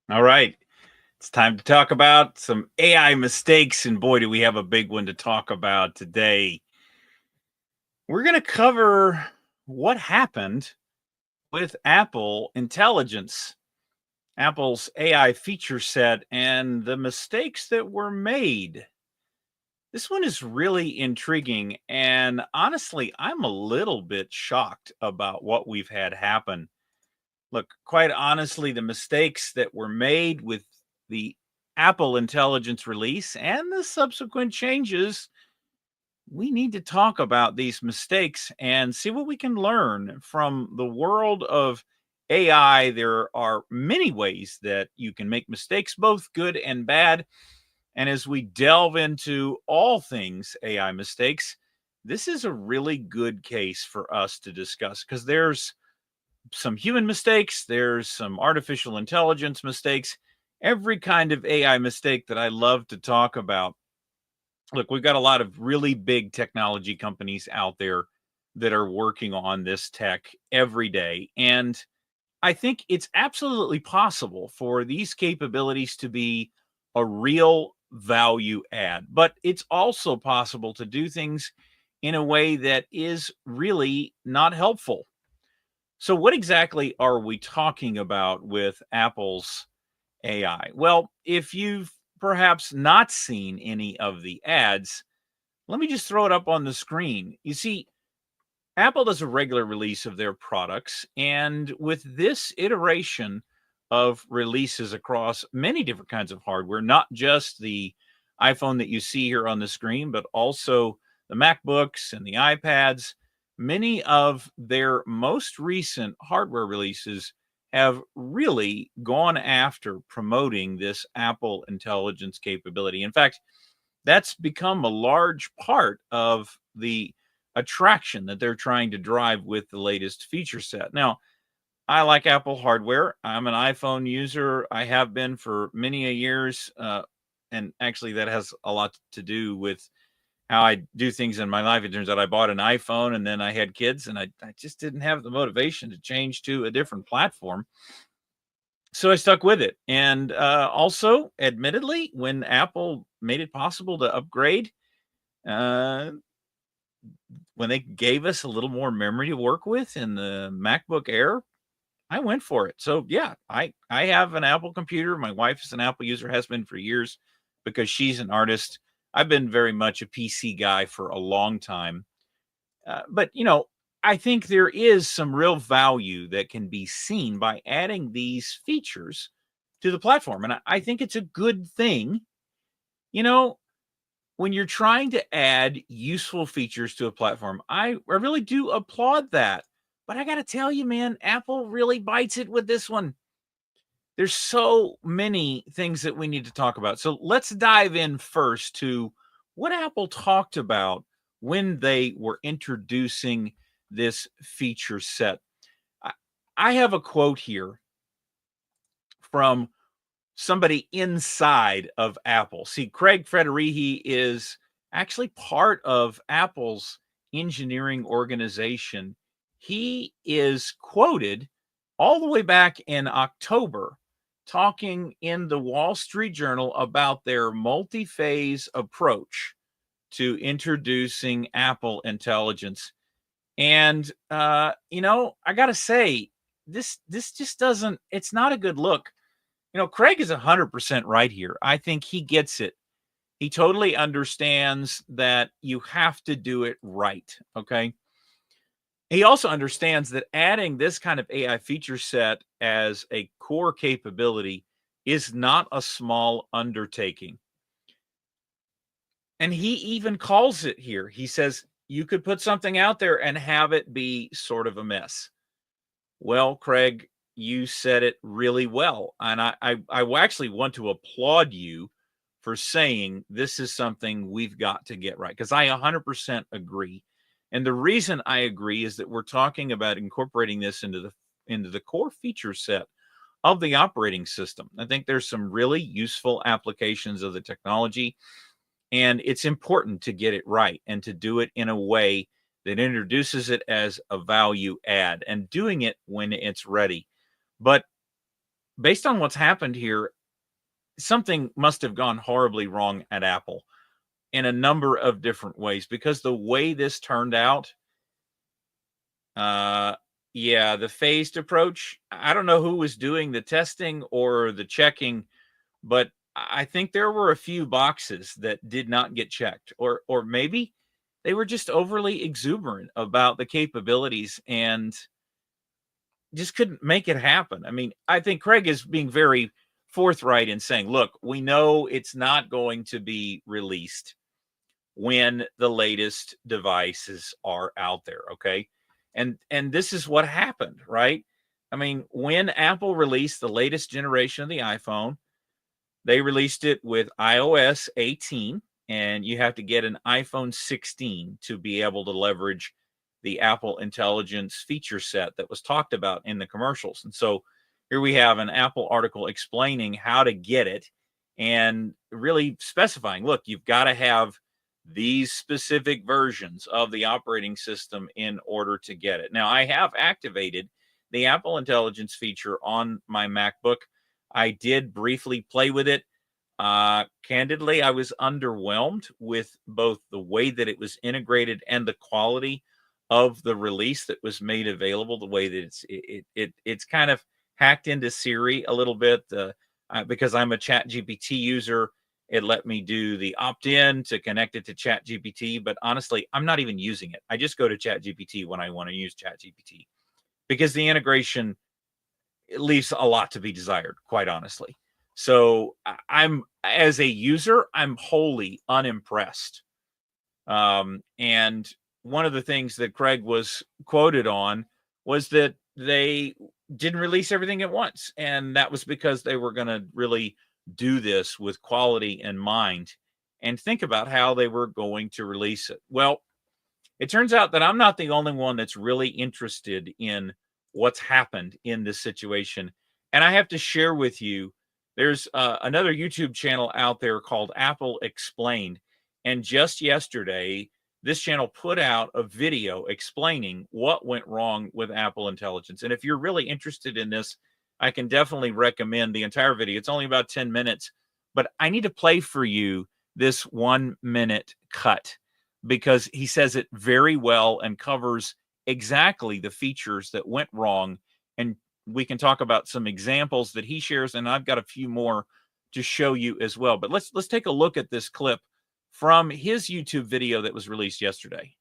All right. It's time to talk about some AI mistakes. And boy, do we have a big one to talk about today. We're going to cover what happened with Apple Intelligence, Apple's AI feature set, and the mistakes that were made. This one is really intriguing. And honestly, I'm a little bit shocked about what we've had happen. Look, quite honestly, the mistakes that were made with the Apple Intelligence release and the subsequent changes, we need to talk about these mistakes and see what we can learn from the world of AI. There are many ways that you can make mistakes, both good and bad. And as we delve into all things AI mistakes, this is a really good case for us to discuss because there's some human mistakes, there's some artificial intelligence mistakes, every kind of AI mistake that I love to talk about. Look, we've got a lot of really big technology companies out there that are working on this tech every day. And I think it's absolutely possible for these capabilities to be a real value add, but it's also possible to do things in a way that is really not helpful. So, what exactly are we talking about with Apple's AI? Well, if you've perhaps not seen any of the ads, let me just throw it up on the screen. You see, Apple does a regular release of their products, and with this iteration of releases across many different kinds of hardware, not just the iPhone that you see here on the screen, but also the MacBooks and the iPads, many of their most recent hardware releases have really gone after promoting this Apple Intelligence capability. In fact, that's become a large part of the attraction that they're trying to drive with the latest feature set. Now, I like Apple hardware. I'm an iPhone user. I have been for many a years. And actually, that has a lot to do with how I do things in my life. It turns out I bought an iPhone and then I had kids, and I just didn't have the motivation to change to a different platform. So I stuck with it. And also, admittedly, when Apple made it possible to upgrade, uh, when they gave us a little more memory to work with in the MacBook Air, I went for it. So yeah, I have an Apple computer. My wife is an Apple user, has been for years because she's an artist. I've been very much a PC guy for a long time. But I think there is some real value that can be seen by adding these features to the platform. And I think it's a good thing. You know, when you're trying to add useful features to a platform, I really do applaud that. But I got to tell you, man, Apple really bites it with this one. There's so many things that we need to talk about. So let's dive in first to what Apple talked about when they were introducing this feature set. I, I have a quote here from somebody inside of Apple. See, Craig Federighi is actually part of Apple's engineering organization. He is quoted all the way back in October talking in the Wall Street Journal about their multi-phase approach to introducing Apple Intelligence. And I got to say this just doesn't, it's not a good look. Craig is 100% right here. I think he gets it. He totally understands that you have to do it right. Okay. He also understands that adding this kind of AI feature set as a core capability is not a small undertaking. And he even calls it here. He says, you could put something out there and have it be sort of a mess. Well, Craig, you said it really well. And I actually want to applaud you for saying this is something we've got to get right, because I 100% agree. And the reason I agree is that we're talking about incorporating this into the core feature set of the operating system. I think there's some really useful applications of the technology, and it's important to get it right and to do it in a way that introduces it as a value add and doing it when it's ready. But based on what's happened here, something must have gone horribly wrong at Apple in a number of different ways, because the way this turned out, uh, yeah, the phased approach, I don't know who was doing the testing or the checking, but I think there were a few boxes that did not get checked, or maybe they were just overly exuberant about the capabilities and just couldn't make it happen. I mean, I think Craig is being very forthright in saying, look, we know it's not going to be released when the latest devices are out there, okay? And this is what happened, right? I mean, when Apple released the latest generation of the iPhone, they released it with iOS 18, and you have to get an iPhone 16 to be able to leverage the Apple Intelligence feature set that was talked about in the commercials. And so here we have an Apple article explaining how to get it and really specifying, look, you've got to have these specific versions of the operating system in order to get it. Now, I have activated the Apple Intelligence feature on my MacBook. I did briefly play with it. Candidly, I was underwhelmed with both the way that it was integrated and the quality of the release that was made available. The way that it's kind of hacked into Siri a little bit, because I'm a Chat GPT user. It let me do the opt-in to connect it to Chat GPT, but honestly, I'm not even using it. I just go to Chat GPT when I want to use Chat GPT, because the integration, it leaves a lot to be desired, quite honestly. So I'm, as a user, I'm wholly unimpressed. And one of the things that Craig was quoted on was that they didn't release everything at once. And that was because they were going to really do this with quality in mind and think about how they were going to release it. Well, it turns out that I'm not the only one that's really interested in what's happened in this situation. And I have to share with you, there's another YouTube channel out there called Apple Explained. And just yesterday, this channel put out a video explaining what went wrong with Apple Intelligence. And if you're really interested in this, I can definitely recommend the entire video. It's only about 10 minutes, but I need to play for you this 1 minute cut, because he says it very well and covers exactly the features that went wrong. And we can talk about some examples that he shares, and I've got a few more to show you as well. But let's take a look at this clip from his YouTube video that was released yesterday.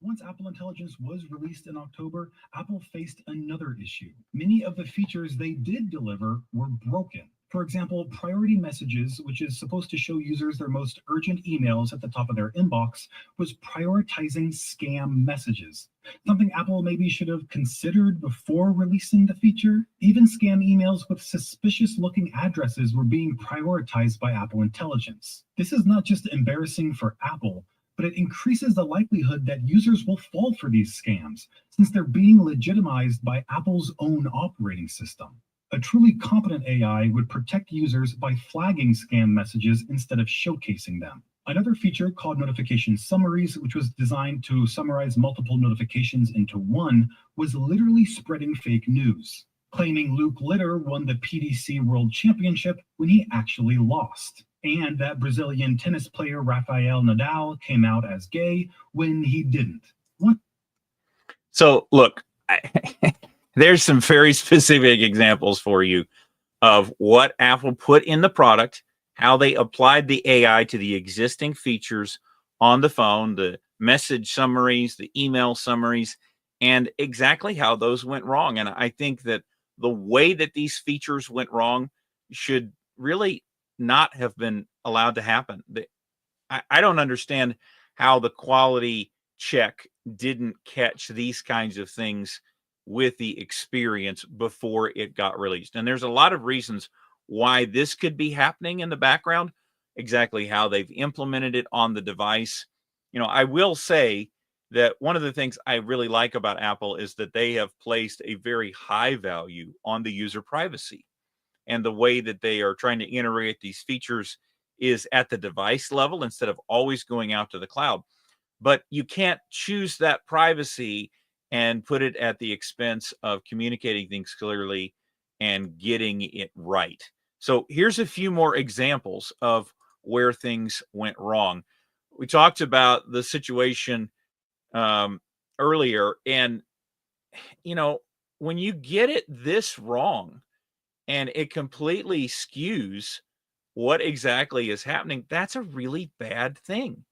Once Apple Intelligence was released in October, Apple faced another issue. Many of the features they did deliver were broken. For example, priority messages, which is supposed to show users their most urgent emails at the top of their inbox, was prioritizing scam messages. Something Apple maybe should have considered before releasing the feature. Even scam emails with suspicious looking addresses were being prioritized by Apple Intelligence. This is not just embarrassing for Apple, but it increases the likelihood that users will fall for these scams, since they're being legitimized by Apple's own operating system. A truly competent AI would protect users by flagging scam messages instead of showcasing them. Another feature called notification summaries, which was designed to summarize multiple notifications into one, was literally spreading fake news, claiming Luke Litter won the PDC World Championship when he actually lost, and that Brazilian tennis player Rafael Nadal came out as gay when he didn't. What? So look, there's some very specific examples for you of what Apple put in the product, how they applied the AI to the existing features on the phone, the message summaries, the email summaries, and exactly how those went wrong. And I think that the way that these features went wrong should really not have been allowed to happen. I don't understand how the quality check didn't catch these kinds of things with the experience before it got released. And there's a lot of reasons why this could be happening in the background, exactly how they've implemented it on the device. You know, I will say that one of the things I really like about Apple is that they have placed a very high value on the user privacy, and the way that they are trying to integrate these features is at the device level instead of always going out to the cloud. But you can't choose that privacy and put it at the expense of communicating things clearly and getting it right. So here's a few more examples of where things went wrong. We talked about the situation earlier, and you know, when you get it this wrong and it completely skews what exactly is happening, that's a really bad thing.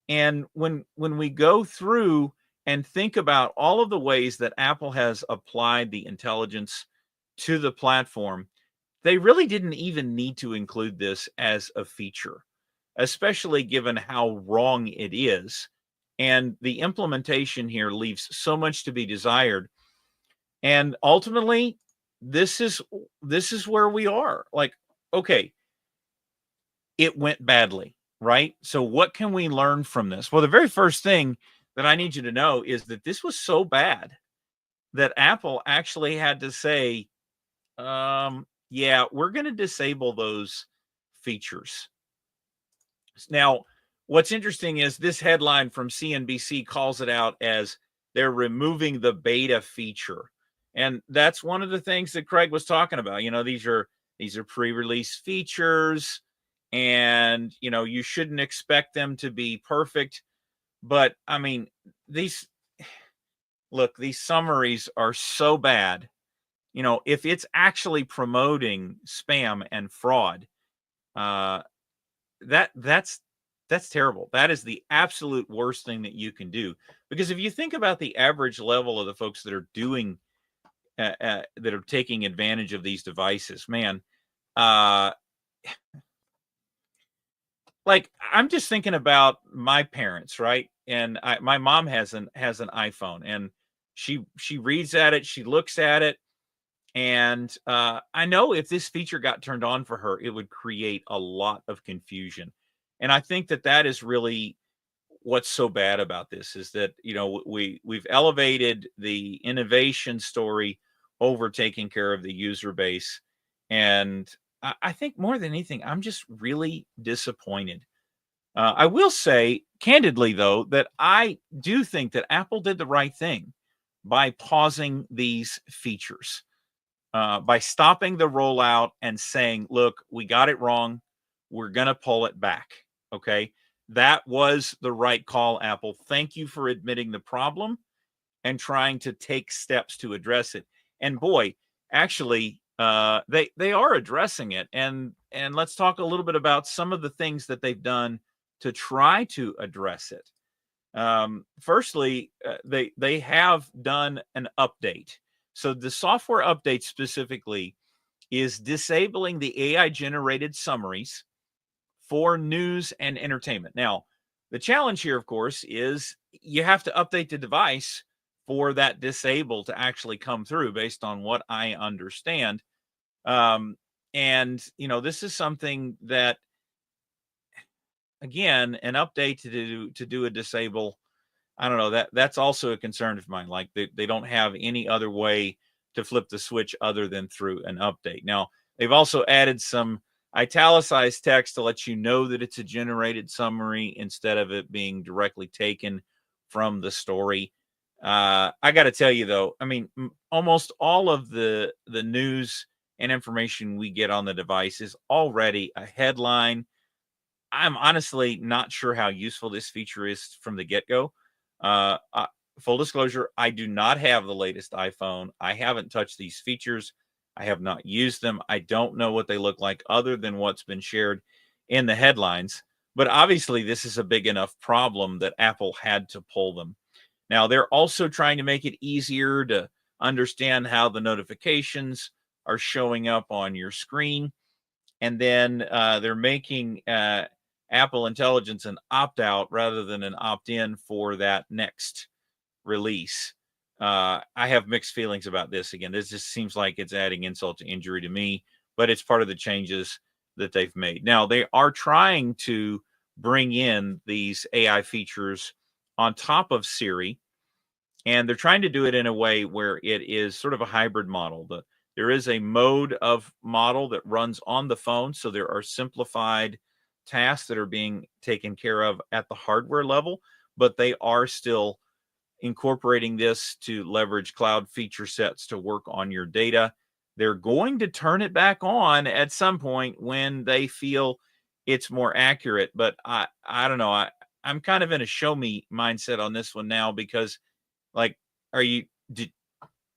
And when we go through and think about all of the ways that Apple has applied the intelligence to the platform, they really didn't even need to include this as a feature, especially given how wrong it is. And the implementation here leaves so much to be desired. And ultimately, this is where we are. Like, okay, it went badly, right? So what can we learn from this? Well, the very first thing that I need you to know is that this was so bad that Apple actually had to say, yeah, we're going to disable those features. Now, what's interesting is this headline from CNBC calls it out as they're removing the beta feature. And that's one of the things that Craig was talking about. You know, these are pre-release features, and you know, you shouldn't expect them to be perfect. But I mean, these these summaries are so bad. You know, if it's actually promoting spam and fraud, uh, that's terrible. That is the absolute worst thing that you can do. Because if you think about the average level of the folks that are doing that are taking advantage of these devices, man, uh, like I'm just thinking about my parents, right? And my mom has an iPhone, and she reads at it, she looks at it, and I know if this feature got turned on for her, it would create a lot of confusion. And I think that that is really what's so bad about this, is that, you know, we've elevated the innovation story over taking care of the user base. And I think more than anything, I'm just really disappointed. I will say candidly, though, that I do think that Apple did the right thing by pausing these features, by stopping the rollout and saying, look, we got it wrong. We're going to pull it back. Okay. That was the right call, Apple. Thank you for admitting the problem and trying to take steps to address it. And boy, actually, they are addressing it. And let's talk a little bit about some of the things that they've done to try to address it. Firstly, they have done an update. So the software update specifically is disabling the AI generated summaries for news and entertainment. Now, the challenge here, of course, is you have to update the device for that disable to actually come through, based on what I understand. And you know, this is something that, again, an update to do a disable, I don't know, that's also a concern of mine. Like they don't have any other way to flip the switch other than through an update. Now, they've also added some italicized text to let you know that it's a generated summary instead of it being directly taken from the story. I got to tell you, though, I mean, almost all of the news and information we get on the device is already a headline. I'm honestly not sure how useful this feature is from the get-go. Uh, uh, Full disclosure, I do not have the latest iPhone. I haven't touched these features. I have not used them. I don't know what they look like other than what's been shared in the headlines. But obviously, this is a big enough problem that Apple had to pull them. Now, they're also trying to make it easier to understand how the notifications are showing up on your screen. And then they're making Apple Intelligence an opt-out rather than an opt-in for that next release. I have mixed feelings about this. Again, this just seems like it's adding insult to injury to me, but it's part of the changes that they've made. Now, they are trying to bring in these AI features on top of Siri, and they're trying to do it in a way where it is sort of a hybrid model. There is a mode of model that runs on the phone, so there are simplified tasks that are being taken care of at the hardware level, but they are still incorporating this to leverage cloud feature sets to work on your data. They're going to turn it back on at some point when they feel it's more accurate. But I don't know. I'm kind of in a show me mindset on this one now because, like, are you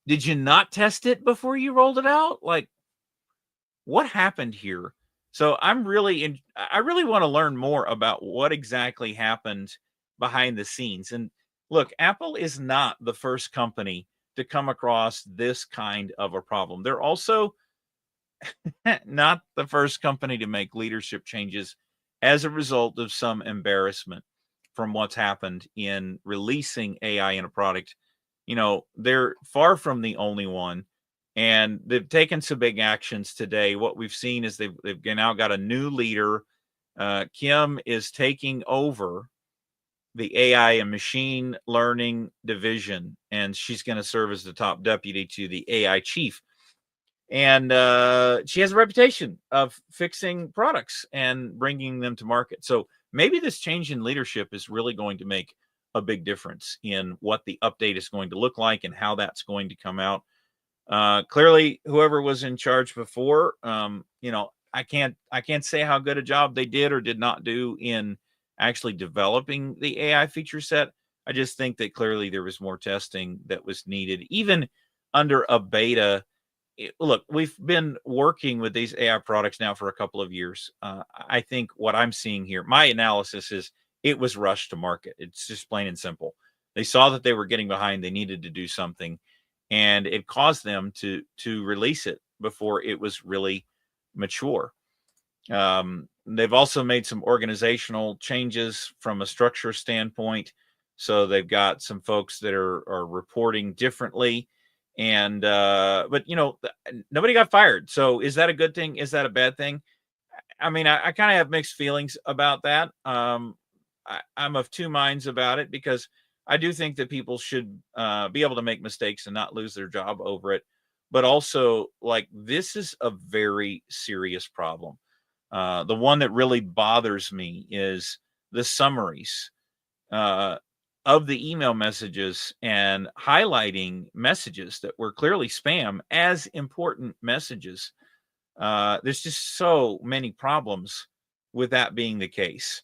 did you not test it before you rolled it out? Like, what happened here? So I really want to learn more about what exactly happened behind the scenes. And look, Apple is not the first company to come across this kind of a problem. They're also not the first company to make leadership changes as a result of some embarrassment from what's happened in releasing AI in a product. They're far from the only one, and they've taken some big actions today. What we've seen is they've now got a new leader. Kim is taking over the AI and machine learning division, and she's going to serve as the top deputy to the AI chief. And she has a reputation of fixing products and bringing them to market. So maybe this change in leadership is really going to make a big difference in what the update is going to look like and how that's going to come out. Clearly, whoever was in charge before, I can't say how good a job they did or did not do in actually developing the AI feature set. I just think that clearly there was more testing that was needed, even under a beta. Look, we've been working with these AI products now for a couple of years. I think what I'm seeing here, my analysis is it was rushed to market. It's just plain and simple. They saw that they were getting behind. They needed to do something, and it caused them to release it before it was really mature. They've also made some organizational changes from a structure standpoint. So they've got some folks that are reporting differently. And but nobody got fired. So is that a good thing? Is that a bad thing? I mean, I kind of have mixed feelings about that. I'm of two minds about it because I do think that people should be able to make mistakes and not lose their job over it. But also, like, this is a very serious problem. The one that really bothers me is the summaries of the email messages and highlighting messages that were clearly spam as important messages. There's just so many problems with that being the case.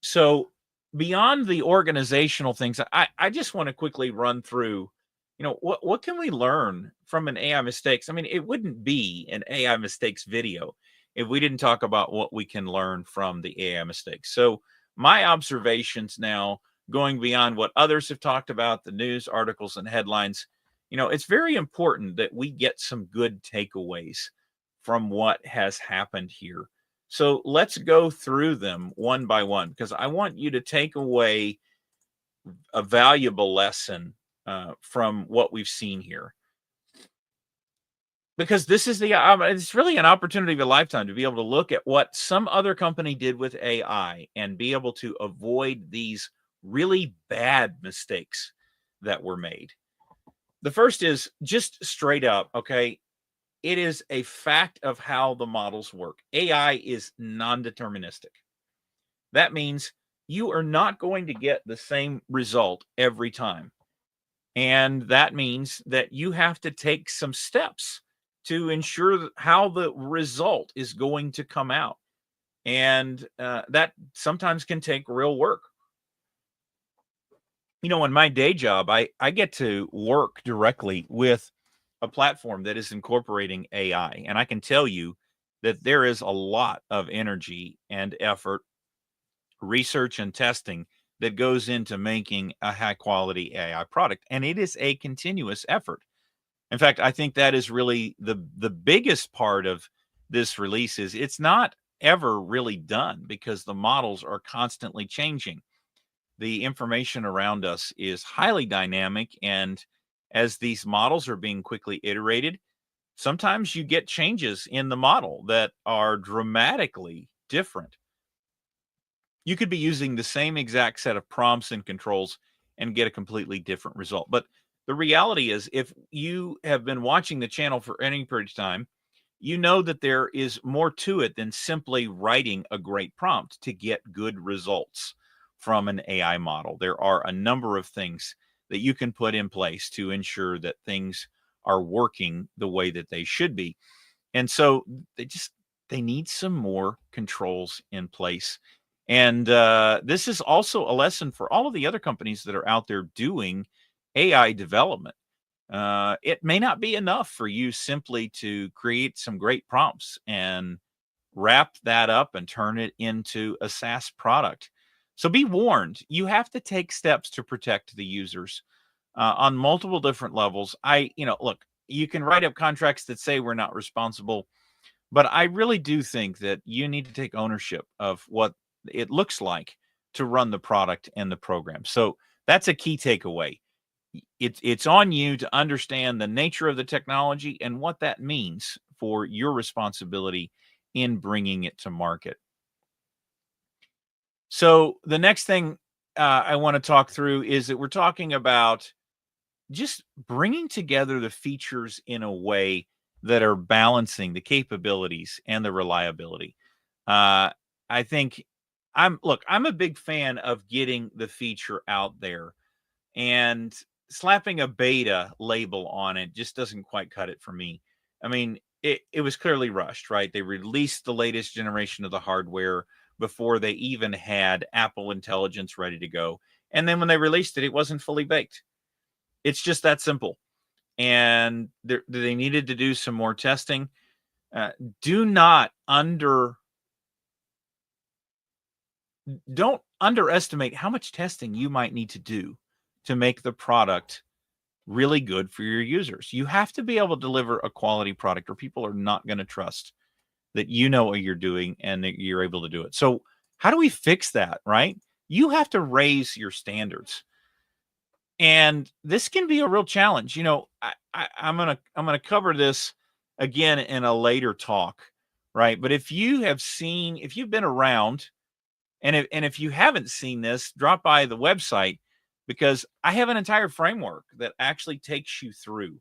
So beyond the organizational things, I just want to quickly run through, what can we learn from an AI mistakes? I mean, it wouldn't be an AI mistakes video if we didn't talk about what we can learn from the AI mistakes. So my observations now, going beyond what others have talked about, the news articles and headlines, it's very important that we get some good takeaways from what has happened here. So let's go through them one by one, because I want you to take away a valuable lesson from what we've seen here. Because this is it's really an opportunity of a lifetime to be able to look at what some other company did with AI and be able to avoid these really bad mistakes that were made. The first is just straight up, okay? It is a fact of how the models work. AI is non-deterministic. That means you are not going to get the same result every time. And that means that you have to take some steps to ensure how the result is going to come out. And that sometimes can take real work. In my day job, I get to work directly with a platform that is incorporating AI. And I can tell you that there is a lot of energy and effort, research and testing that goes into making a high quality AI product. And it is a continuous effort. In fact, I think that is really the biggest part of this release is it's not ever really done because the models are constantly changing. The information around us is highly dynamic, and as these models are being quickly iterated, sometimes you get changes in the model that are dramatically different. You could be using the same exact set of prompts and controls and get a completely different result. But the reality is, if you have been watching the channel for any period of time, you know that there is more to it than simply writing a great prompt to get good results from an AI model. There are a number of things that you can put in place to ensure that things are working the way that they should be. And so they need some more controls in place. And this is also a lesson for all of the other companies that are out there doing AI development. It may not be enough for you simply to create some great prompts and wrap that up and turn it into a SaaS product. So be warned, you have to take steps to protect the users on multiple different levels. Look, you can write up contracts that say we're not responsible, but I really do think that you need to take ownership of what it looks like to run the product and the program. So that's a key takeaway. It's on you to understand the nature of the technology and what that means for your responsibility in bringing it to market. So the next thing I want to talk through is that we're talking about just bringing together the features in a way that are balancing the capabilities and the reliability. I think I'm a big fan of getting the feature out there, and slapping a beta label on it just doesn't quite cut it for me. I mean, it was clearly rushed, right? They released the latest generation of the hardware before they even had Apple Intelligence ready to go. And then when they released it, it wasn't fully baked. It's just that simple. And they needed to do some more testing. Do not don't underestimate how much testing you might need to do to make the product really good for your users. You have to be able to deliver a quality product, or people are not going to trust that you know what you're doing and that you're able to do it. So how do we fix that, right? You have to raise your standards. And this can be a real challenge. I'm gonna cover this again in a later talk, right? But if you've been around, and if you haven't seen this, drop by the website, because I have an entire framework that actually takes you through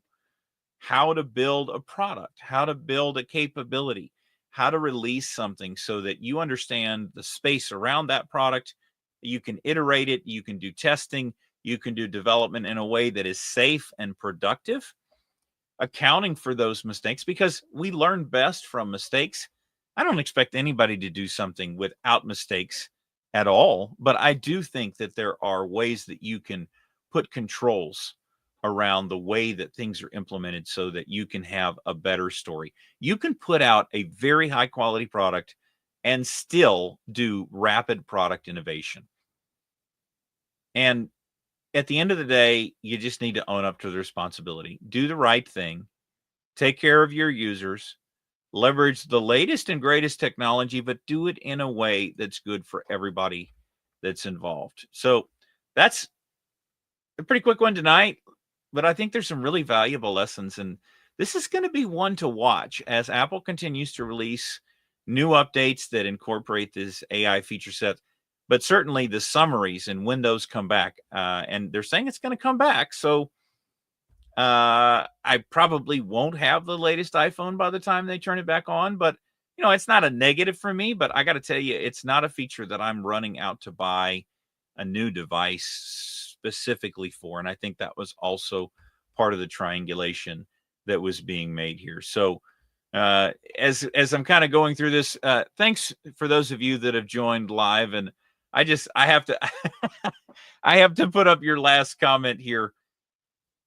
how to build a product, how to build a capability, how to release something so that you understand the space around that product. You can iterate it, you can do testing, you can do development in a way that is safe and productive, accounting for those mistakes, because we learn best from mistakes. I don't expect anybody to do something without mistakes at all, but I do think that there are ways that you can put controls around the way that things are implemented so that you can have a better story. You can put out a very high quality product and still do rapid product innovation. And at the end of the day, you just need to own up to the responsibility. Do the right thing. Take care of your users. Leverage the latest and greatest technology, but do it in a way that's good for everybody that's involved. So that's a pretty quick one tonight, but I think there's some really valuable lessons. And this is going to be one to watch as Apple continues to release new updates that incorporate this AI feature set. But certainly the summaries and when those come back, and they're saying it's going to come back. So I probably won't have the latest iPhone by the time they turn it back on, but it's not a negative for me, but I got to tell you, it's not a feature that I'm running out to buy a new device specifically for. And I think that was also part of the triangulation that was being made here. So as I'm kind of going through this, thanks for those of you that have joined live. And I have to, I have to put up your last comment here.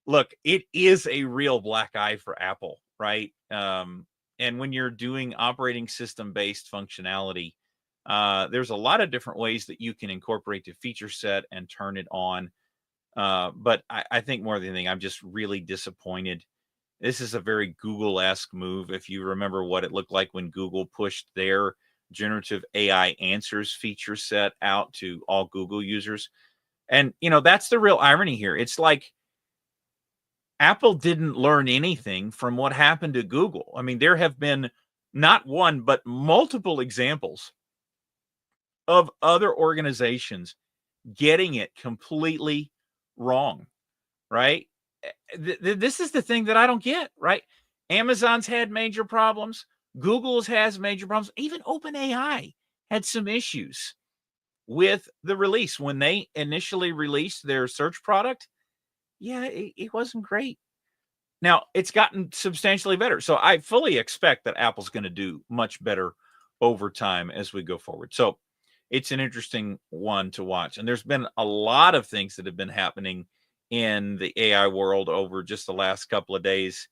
Look, it is a real black eye for Apple, right? And when you're doing operating system based functionality, there's a lot of different ways that you can incorporate the feature set and turn it on. But I think more than anything, I'm just really disappointed. This is a very Google-esque move. If you remember what it looked like when Google pushed their generative AI answers feature set out to all Google users. And, that's the real irony here. It's like Apple didn't learn anything from what happened to Google. I mean, there have been not one, but multiple examples of other organizations getting it completely wrong, right? This is the thing that I don't get, right? Amazon's had major problems. Google's has major problems. Even OpenAI had some issues with the release. When they initially released their search product, yeah, it wasn't great. Now, it's gotten substantially better. So I fully expect that Apple's going to do much better over time as we go forward. So it's an interesting one to watch. And there's been a lot of things that have been happening in the AI world over just the last couple of days.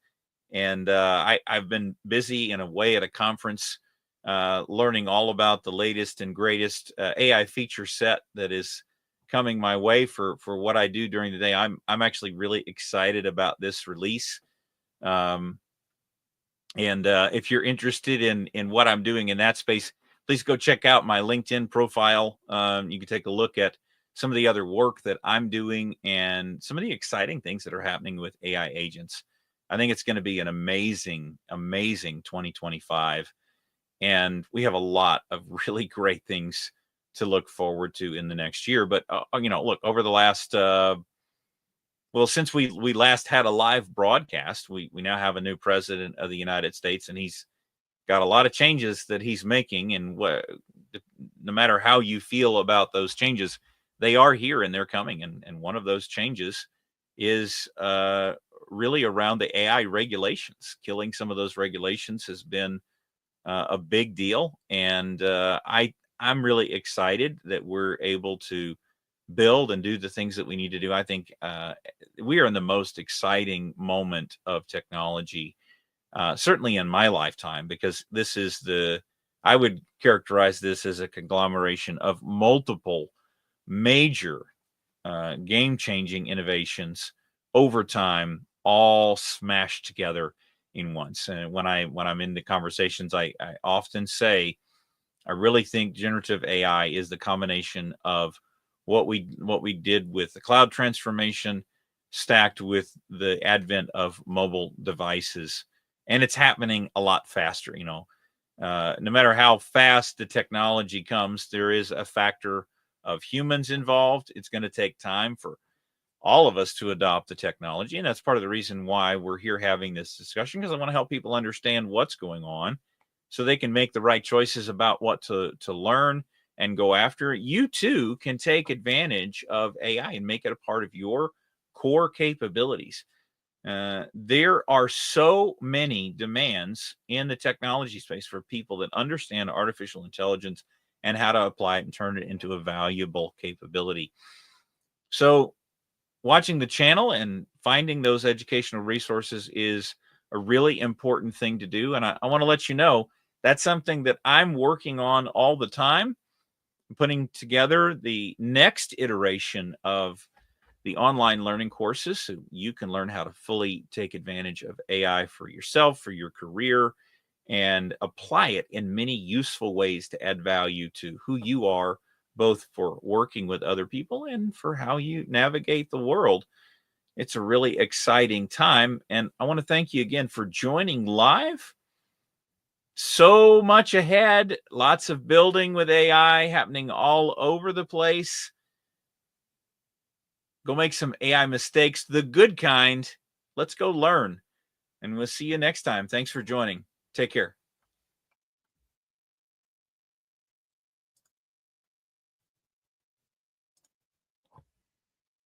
And I've been busy and away at a conference learning all about the latest and greatest AI feature set that is coming my way for what I do during the day. I'm actually really excited about this release. Um, and if you're interested in what I'm doing in that space, please go check out my LinkedIn profile. You can take a look at some of the other work that I'm doing and some of the exciting things that are happening with AI agents. I think it's going to be an amazing, amazing 2025. And we have a lot of really great things to look forward to in the next year. But, look, over the last, well, since we last had a live broadcast, we now have a new president of the United States, and he's got a lot of changes that he's making. And no matter how you feel about those changes, they are here and they're coming. And one of those changes is really around the AI regulations. Killing some of those regulations has been a big deal, and I'm really excited that we're able to build and do the things that we need to do. I think we are in the most exciting moment of technology, certainly in my lifetime, because I would characterize this as a conglomeration of multiple major game-changing innovations over time, all smashed together in once. And when I'm in the conversations, I often say I really think generative AI is the combination of what we did with the cloud transformation stacked with the advent of mobile devices, and it's happening a lot faster. No matter how fast the technology comes, there is a factor of humans involved. It's going to take time for all of us to adopt the technology. And that's part of the reason why we're here having this discussion, because I want to help people understand what's going on so they can make the right choices about what to learn and go after. You too can take advantage of AI and make it a part of your core capabilities. There are so many demands in the technology space for people that understand artificial intelligence and how to apply it and turn it into a valuable capability. So watching the channel and finding those educational resources is a really important thing to do. And I want to let you know that's something that I'm working on all the time, putting together the next iteration of the online learning courses so you can learn how to fully take advantage of AI for yourself, for your career, and apply it in many useful ways to add value to who you are, both for working with other people and for how you navigate the world. It's a really exciting time. And I want to thank you again for joining live. So much ahead, lots of building with AI happening all over the place. Go make some AI mistakes, the good kind. Let's go learn. And we'll see you next time. Thanks for joining. Take care.